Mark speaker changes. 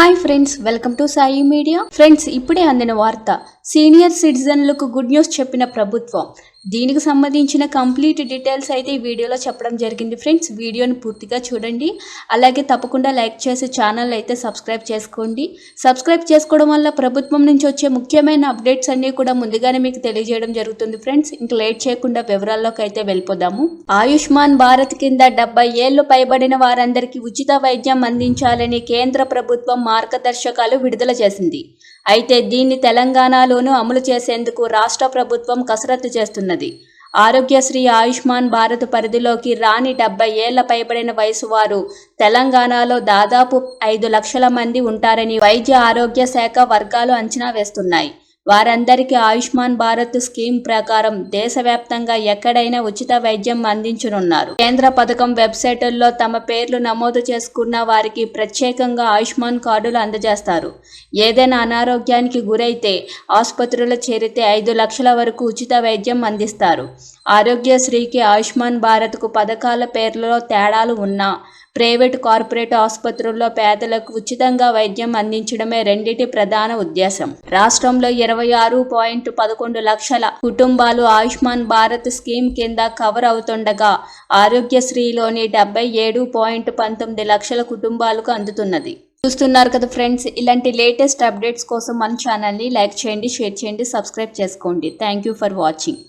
Speaker 1: Hi friends, welcome to Sai media. Friends, ఇప్పుడే అందిన వార్త. సీనియర్ సిటిజన్లకు గుడ్ న్యూస్ చెప్పిన ప్రభుత్వం. దీనికి సంబంధించిన కంప్లీట్ డీటెయిల్స్ అయితే ఈ వీడియోలో చెప్పడం జరిగింది. ఫ్రెండ్స్, వీడియోని పూర్తిగా చూడండి. అలాగే తప్పకుండా లైక్ చేసి ఛానల్ అయితే సబ్స్క్రైబ్ చేసుకోండి. సబ్స్క్రైబ్ చేసుకోవడం వల్ల ప్రభుత్వం నుంచి వచ్చే ముఖ్యమైన అప్డేట్స్ అన్నీ కూడా ముందుగానే మీకు తెలియజేయడం జరుగుతుంది. ఫ్రెండ్స్, ఇంకా లేట్ చేయకుండా వివరాల్లోకి అయితే వెళ్ళిపోదాము. ఆయుష్మాన్ భారత్ కింద 70 ఏళ్లు పైబడిన వారందరికీ ఉచిత వైద్యం అందించాలని కేంద్ర ప్రభుత్వం మార్గదర్శకాలు విడుదల చేసింది. అయితే దీన్ని తెలంగాణలోనూ అమలు చేసేందుకు రాష్ట్ర ప్రభుత్వం కసరత్తు చేస్తున్నది. ఆరోగ్యశ్రీ ఆయుష్మాన్ భారత్ పరిధిలోకి రాని 70 ఏళ్ల పైబడిన వయసు వారు తెలంగాణలో దాదాపు 5 లక్షల మంది ఉంటారని వైద్య ఆరోగ్య శాఖ వర్గాలు అంచనా వేస్తున్నాయి. వారందరికీ ఆయుష్మాన్ భారత్ స్కీమ్ ప్రకారం దేశవ్యాప్తంగా ఎక్కడైనా ఉచిత వైద్యం అందించనున్నారు. కేంద్ర పథకం వెబ్సైటుల్లో తమ పేర్లు నమోదు చేసుకున్న వారికి ప్రత్యేకంగా ఆయుష్మాన్ కార్డులు అందజేస్తారు. ఏదైనా అనారోగ్యానికి గురైతే ఆసుపత్రిలో చేరితే 5 లక్షల వరకు ఉచిత వైద్యం అందిస్తారు. ఆరోగ్యశ్రీకి ఆయుష్మాన్ భారత్కు పథకాల పేర్లలో తేడాలు ఉన్నా ప్రైవేటు కార్పొరేట్ ఆసుపత్రుల్లో పేదలకు ఉచితంగా వైద్యం అందించడమే రెండిటి ప్రధాన ఉద్దేశం. రాష్ట్రంలో 26.11 లక్షల కుటుంబాలు ఆయుష్మాన్ భారత్ స్కీమ్ కింద కవర్ అవుతుండగా ఆరోగ్యశ్రీలోని 77.19 లక్షల కుటుంబాలకు అందుతున్నది. చూస్తున్నారు కదా ఫ్రెండ్స్, ఇలాంటి లేటెస్ట్ అప్డేట్స్ కోసం మన ఛానల్ని లైక్ చేయండి, షేర్ చేయండి, సబ్స్క్రైబ్ చేసుకోండి. Thank you for watching.